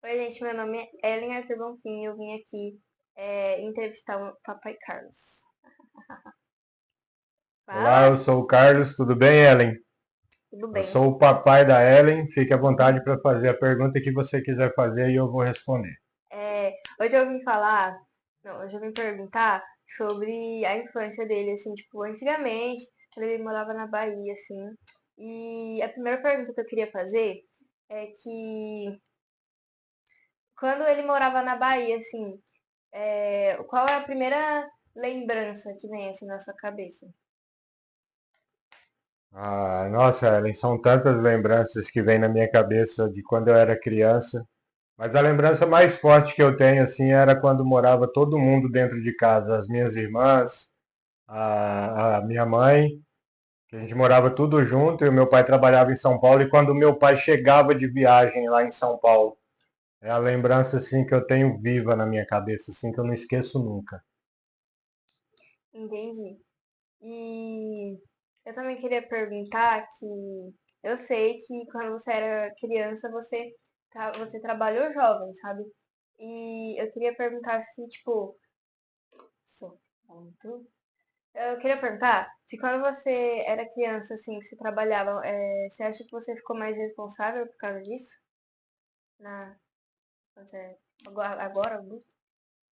Oi, gente, meu nome é Ellen Arthur Bonfim e eu vim aqui entrevistar o Papai Carlos. Olá, eu Fala, sou o Carlos, tudo bem, Ellen? tudo Eu bem? sou o papai da Ellen, fique à vontade para fazer a pergunta que você quiser fazer e eu vou responder. Hoje eu vim falar, não, hoje eu vim perguntar sobre a infância dele, assim, tipo, antigamente, quando ele morava na Bahia, assim. E a primeira pergunta que eu queria fazer é que quando ele morava na Bahia, assim, qual é a primeira lembrança que vem, assim, na sua cabeça? Ah, nossa, Ellen, são tantas lembranças que vêm na minha cabeça de quando eu era criança, mas a lembrança mais forte que eu tenho, assim, era quando morava todo mundo dentro de casa, as minhas irmãs, a minha mãe, que a gente morava tudo junto e o meu pai trabalhava em São Paulo e quando o meu pai chegava de viagem lá em São Paulo, é a lembrança, assim, que eu tenho viva na minha cabeça, assim, que eu não esqueço nunca. Entendi. E eu também queria perguntar que eu sei que quando você era criança você trabalhou jovem, sabe? E eu queria perguntar se, tipo, só falando tudo. Eu queria perguntar se quando você era criança, assim, que você trabalhava, você acha que você ficou mais responsável por causa disso? Na, quando você- agora, adulto?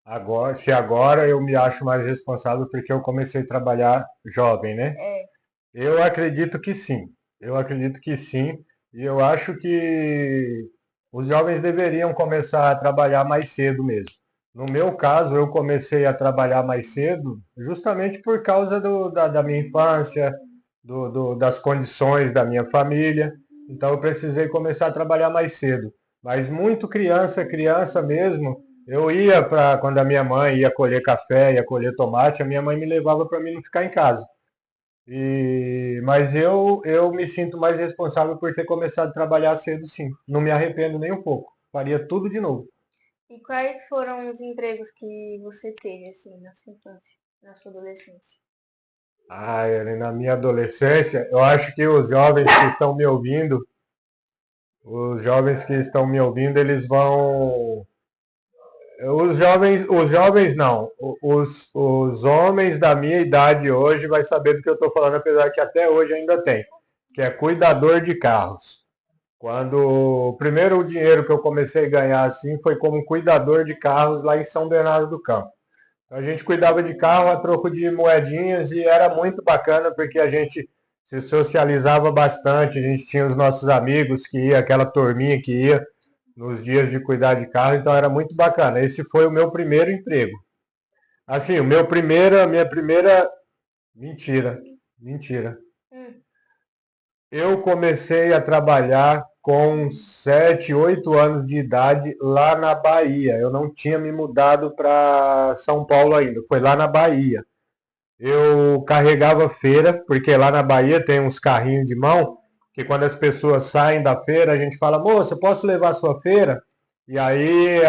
Agora, se agora eu me acho mais responsável porque eu comecei a trabalhar jovem, né? É, Eu acredito que sim. Eu acredito que sim. E eu acho que os jovens deveriam começar a trabalhar mais cedo mesmo. No meu caso, eu comecei a trabalhar mais cedo justamente por causa da minha infância, das condições da minha família. Então eu precisei começar a trabalhar mais cedo. Mas muito criança, criança mesmo, eu ia para quando a minha mãe ia colher café, ia colher tomate, a minha mãe me levava para mim não ficar em casa. Mas eu me sinto mais responsável por ter começado a trabalhar cedo, sim. Não me arrependo nem um pouco. Faria tudo de novo. e quais foram os empregos que você teve, assim, na sua infância, na sua adolescência? Ah, Ellen, na minha adolescência, eu acho que os jovens que estão me ouvindo, eles vão. Os jovens não. Os homens da minha idade hoje vai saber do que eu estou falando, apesar que até hoje ainda tem, que é cuidador de carros. Quando o primeiro dinheiro que eu comecei a ganhar assim foi como cuidador de carros lá em São Bernardo do Campo. Então, a gente cuidava de carro a troco de moedinhas e era muito bacana porque a gente se socializava bastante, a gente tinha os nossos amigos que ia, aquela turminha que ia nos dias de cuidar de carro, então era muito bacana. Esse foi o meu primeiro emprego. Assim, a minha primeira, mentira, mentira. Hum, Eu comecei a trabalhar com 7, 8 anos de idade lá na Bahia. Eu não tinha me mudado para São Paulo ainda, foi lá na Bahia. Eu carregava feira, porque lá na Bahia tem uns carrinhos de mão, que quando as pessoas saem da feira, a gente fala, moça, posso levar a sua feira? E aí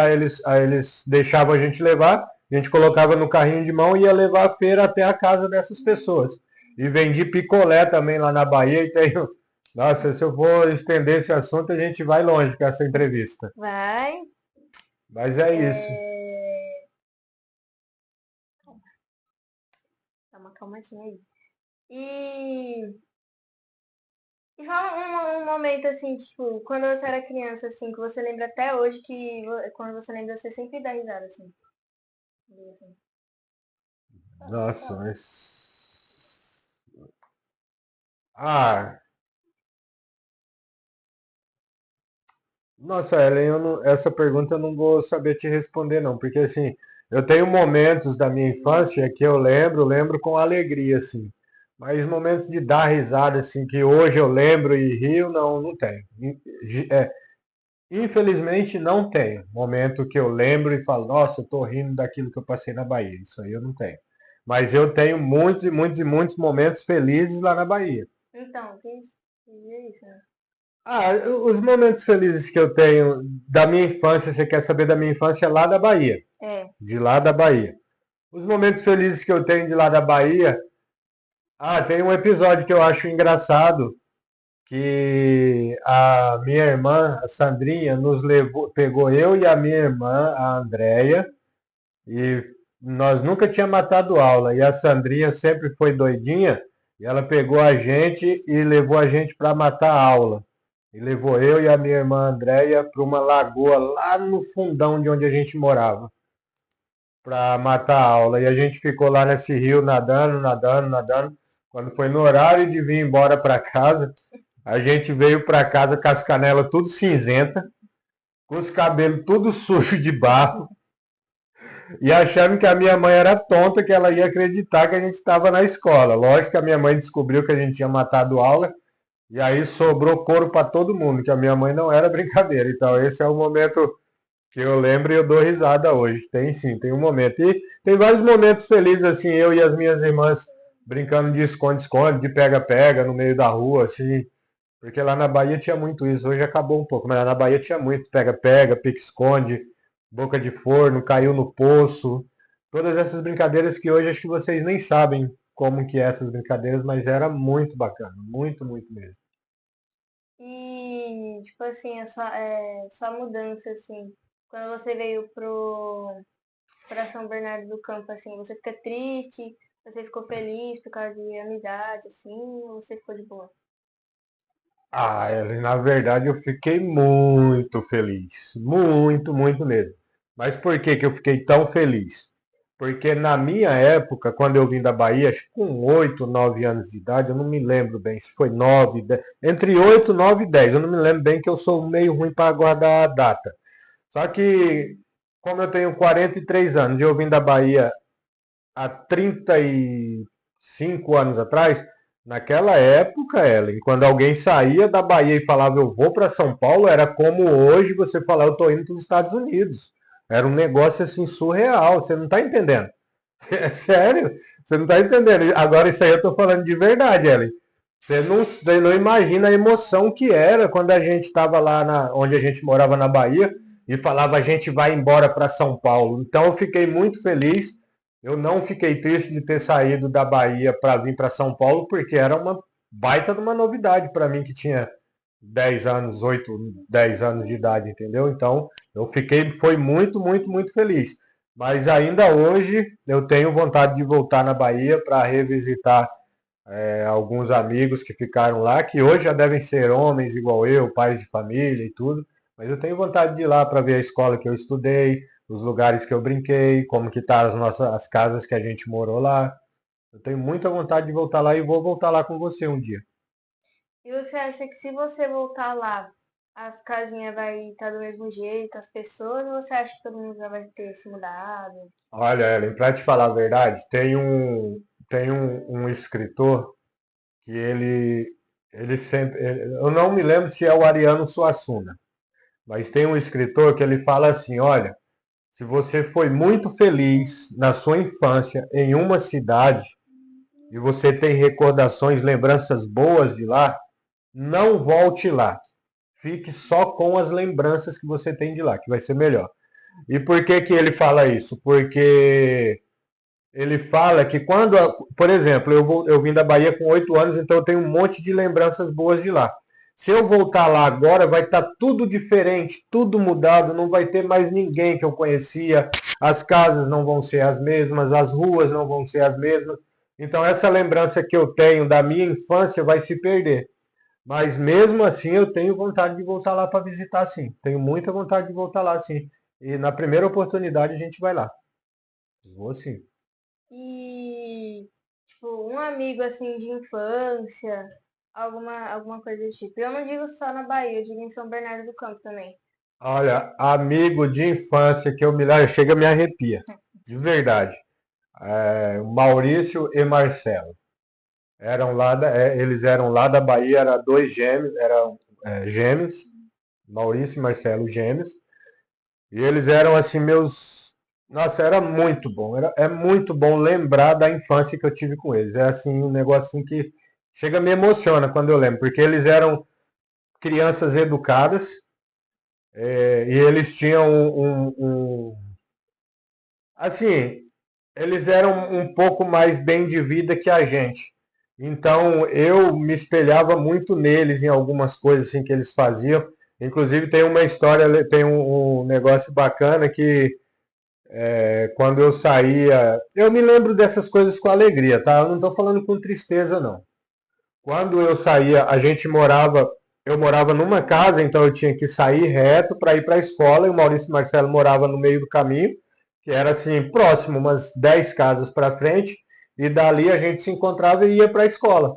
eles deixavam a gente levar, a gente colocava no carrinho de mão e ia levar a feira até a casa dessas pessoas. E vendi picolé também lá na Bahia e tenho. Nossa, se eu for estender esse assunto, a gente vai longe com essa entrevista. vai. Mas é isso. É... Dá uma calmadinha aí. E, e fala um momento assim, tipo, quando você era criança, assim, que você lembra até hoje que quando você lembra, você sempre dá risada, assim. Assim. Pode Nossa, falar. mas. Ah, Nossa, Ellen, essa pergunta eu não vou saber te responder, não, porque assim, eu tenho momentos da minha infância que eu lembro com alegria, assim, mas momentos de dar risada, assim, que hoje eu lembro e rio, não, não tenho. É, infelizmente não tenho momento que eu lembro e falo, nossa, eu tô rindo daquilo que eu passei na Bahia, isso aí eu não tenho. Mas eu tenho muitos e muitos e muitos momentos felizes lá na Bahia. Então, que isso, né? Ah, os momentos felizes que eu tenho da minha infância, você quer saber da minha infância lá da Bahia, É, de lá da Bahia. Os momentos felizes que eu tenho de lá da Bahia, tem um episódio que eu acho engraçado, que a minha irmã, a Sandrinha, nos levou, pegou eu e a minha irmã, a Andréia, e nós nunca tínhamos matado aula. E a Sandrinha sempre foi doidinha, e ela pegou a gente e levou a gente para matar a aula. E levou eu e a minha irmã Andréia para uma lagoa lá no fundão de onde a gente morava, para matar a aula. E a gente ficou lá nesse rio nadando, nadando, nadando. Quando foi no horário de vir embora para casa, a gente veio para casa com as canelas tudo cinzenta, com os cabelos tudo sujo de barro, e achando que a minha mãe era tonta, que ela ia acreditar que a gente estava na escola. Lógico que a minha mãe descobriu que a gente tinha matado aula, e aí sobrou couro para todo mundo, que a minha mãe não era brincadeira. Então esse é o momento que eu lembro e eu dou risada hoje. Tem sim, tem um momento. E tem vários momentos felizes, assim, eu e as minhas irmãs brincando de esconde-esconde, de pega-pega no meio da rua, assim. Porque lá na Bahia tinha muito isso. Hoje acabou um pouco, mas lá na Bahia tinha muito pega-pega, pique-esconde, boca de forno, caiu no poço. Todas essas brincadeiras que hoje acho que vocês nem sabem como que é essas brincadeiras, mas era muito bacana. Muito, muito mesmo. E, tipo assim, sua mudança, assim, quando você veio pra São Bernardo do Campo, assim, você fica triste, você ficou feliz por causa de amizade, assim, ou você ficou de boa? Ah, Ellen, na verdade eu fiquei muito feliz. Muito, muito mesmo. Mas por que que eu fiquei tão feliz? Porque na minha época, quando eu vim da Bahia, acho que com 8, 9 anos de idade, eu não me lembro bem se foi 9, 10, entre 8, 9 e 10, eu não me lembro bem que eu sou meio ruim para guardar a data. Só que, como eu tenho 43 anos e eu vim da Bahia há 35 anos atrás, naquela época, Ellen, quando alguém saía da Bahia e falava eu vou para São Paulo, era como hoje você falar eu estou indo para os Estados Unidos. Era um negócio assim surreal, você não está entendendo. É sério, você não está entendendo. Agora isso aí eu estou falando de verdade, Ellen. Você não imagina a emoção que era quando a gente estava lá onde a gente morava na Bahia e falava a gente vai embora para São Paulo. Então eu fiquei muito feliz. Eu não fiquei triste de ter saído da Bahia para vir para São Paulo, porque era uma baita de uma novidade para mim que tinha 10 anos, 8, 10 anos de idade, entendeu? Então eu fiquei, foi muito, muito, muito feliz. Mas ainda hoje eu tenho vontade de voltar na Bahia para revisitar alguns amigos que ficaram lá, que hoje já devem ser homens igual eu, pais de família e tudo, mas eu tenho vontade de ir lá para ver a escola que eu estudei, os lugares que eu brinquei, como que tá as casas que a gente morou lá. Eu tenho muita vontade de voltar lá e vou voltar lá com você um dia. E você acha que se você voltar lá, as casinhas vai estar do mesmo jeito, as pessoas, ou você acha que todo mundo já vai ter se mudado? Olha, Ellen, para te falar a verdade, tem um escritor que ele sempre, eu não me lembro se é o Ariano Suassuna, mas tem um escritor que ele fala assim, olha, se você foi muito feliz na sua infância em uma cidade e você tem recordações, lembranças boas de lá, não volte lá. Fique só com as lembranças que você tem de lá, que vai ser melhor. E por que que ele fala isso? Porque ele fala que quando, por exemplo, eu vim da Bahia com 8 anos, então eu tenho um monte de lembranças boas de lá. Se eu voltar lá agora, vai estar tudo diferente, tudo mudado, não vai ter mais ninguém que eu conhecia, as casas não vão ser as mesmas, as ruas não vão ser as mesmas. Então essa lembrança que eu tenho da minha infância vai se perder. Mas mesmo assim eu tenho vontade de voltar lá para visitar sim. Tenho muita vontade de voltar lá sim. E na primeira oportunidade a gente vai lá. Vou sim. E, tipo, um amigo assim de infância, alguma coisa do tipo. Eu não digo só na Bahia, eu digo em São Bernardo do Campo também. Olha, amigo de infância que eu me lembro, chega a me arrepia, de verdade. O Maurício e Marcelo. Eles eram lá da Bahia, eram dois gêmeos, eram gêmeos, Maurício e Marcelo gêmeos. E eles eram assim meus. Nossa, era muito bom. É muito bom lembrar da infância que eu tive com eles. É assim um negocinho que chega me emociona quando eu lembro, porque eles eram crianças educadas e eles tinham assim, eles eram um pouco mais bem de vida que a gente. Então eu me espelhava muito neles em algumas coisas assim que eles faziam. Inclusive tem uma história, tem um negócio bacana que quando eu saía, eu me lembro dessas coisas com alegria, tá? Eu não estou falando com tristeza, não. Quando eu saía, eu morava numa casa, então eu tinha que sair reto para ir para a escola, e o Maurício e o Marcelo morava no meio do caminho, que era assim, próximo, umas 10 casas para frente, e dali a gente se encontrava e ia para a escola.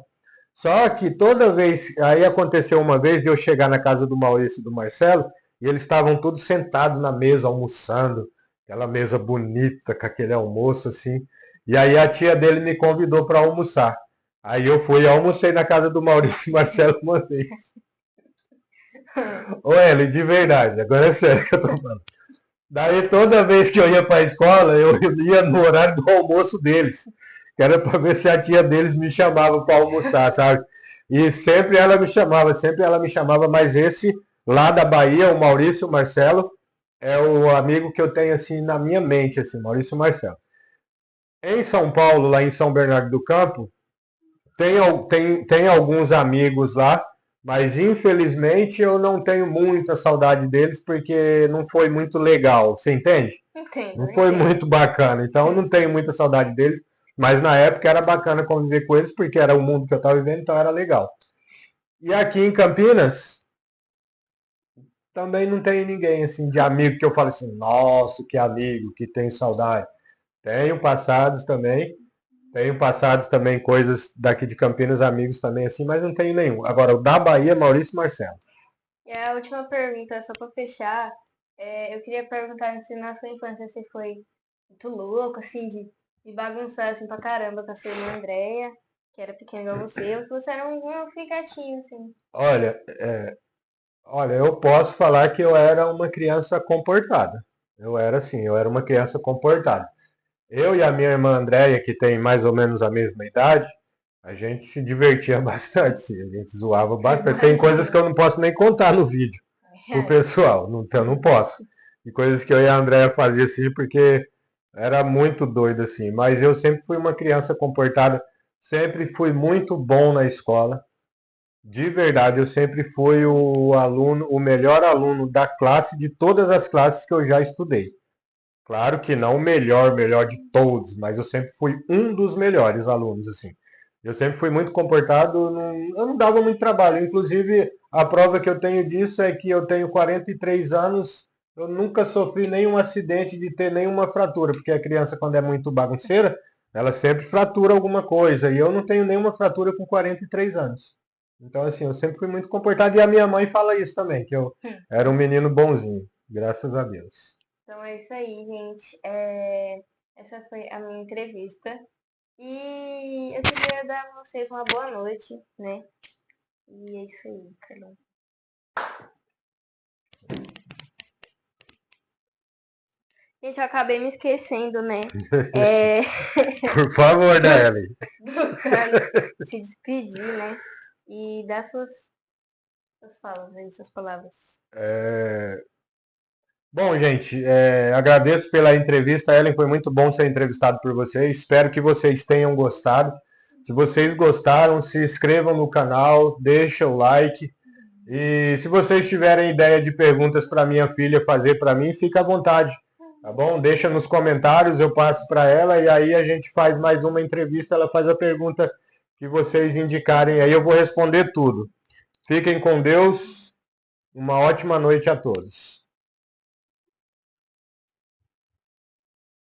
Só que toda vez, aí aconteceu uma vez de eu chegar na casa do Maurício e do Marcelo, e eles estavam todos sentados na mesa almoçando, aquela mesa bonita, com aquele almoço assim. E aí a tia dele me convidou para almoçar. Aí eu fui e almocei na casa do Maurício e Marcelo uma vez. Ô Eli, de verdade, agora é sério que eu tô falando. Daí toda vez que eu ia para a escola, eu ia no horário do almoço deles, que era para ver se a tia deles me chamava para almoçar, sabe? E sempre ela me chamava, mas esse lá da Bahia, o Maurício, o Marcelo, é o amigo que eu tenho assim na minha mente, assim, Maurício e Marcelo. Em São Paulo, lá em São Bernardo do Campo, tem alguns amigos lá, mas infelizmente eu não tenho muita saudade deles porque não foi muito legal, você entende? Entendo, Não foi entendo. muito bacana, então eu não tenho muita saudade deles, mas na época era bacana conviver com eles porque era o mundo que eu estava vivendo, então era legal. E aqui em Campinas também não tem ninguém assim de amigo que eu falo assim, nossa, que amigo, que tenho saudade. Tenho passados também coisas daqui de Campinas, amigos também assim, mas não tenho nenhum. Agora, o da Bahia, Maurício e Marcelo. E a última pergunta, só pra fechar, eu queria perguntar se na sua infância você foi muito louco, assim, de bagunçar assim pra caramba com a sua irmã Andréia, que era pequena igual você, ou se você era um ficatinho, assim. Olha, olha, eu posso falar que eu era uma criança comportada. Eu era assim, eu era uma criança comportada. Eu e a minha irmã Andréia, que tem mais ou menos a mesma idade, a gente se divertia bastante, sim, a gente zoava Eu bastante. Tem coisas que imagino. eu não posso nem contar no vídeo pro Ai, pessoal, não, eu não posso. E coisas que eu e a Andréia fazia assim, porque era muito doido assim. Mas eu sempre fui uma criança comportada, sempre fui muito bom na escola. De verdade, eu sempre fui o aluno, o melhor aluno da classe, de todas as classes que eu já estudei. Claro que não o melhor, melhor de todos, mas eu sempre fui um dos melhores alunos, assim. Eu sempre fui muito comportado, eu não dava muito trabalho. Inclusive, a prova que eu tenho disso é que eu tenho 43 anos, eu nunca sofri nenhum acidente de ter nenhuma fratura, porque a criança, quando é muito bagunceira, ela sempre fratura alguma coisa, e eu não tenho nenhuma fratura com 43 anos. Então, assim, eu sempre fui muito comportado, e a minha mãe fala isso também, que eu era um menino bonzinho, graças a Deus. então é isso aí, gente. Essa foi a minha entrevista. E eu queria dar a vocês uma boa noite, né? E é isso aí, Carol. Gente, eu acabei me esquecendo, né? É, Por favor, né, Ellen? do Carlos se despedir, né? E dar suas falas aí, suas palavras. Bom, gente, agradeço pela entrevista, Ellen. Foi muito bom ser entrevistado por vocês. Espero que vocês tenham gostado. Se vocês gostaram, se inscrevam no canal, deixa o like. E se vocês tiverem ideia de perguntas para minha filha fazer para mim, fica à vontade, tá bom? Deixa nos comentários, eu passo para ela e aí a gente faz mais uma entrevista. Ela faz a pergunta que vocês indicarem, aí eu vou responder tudo. Fiquem com Deus. Uma ótima noite a todos.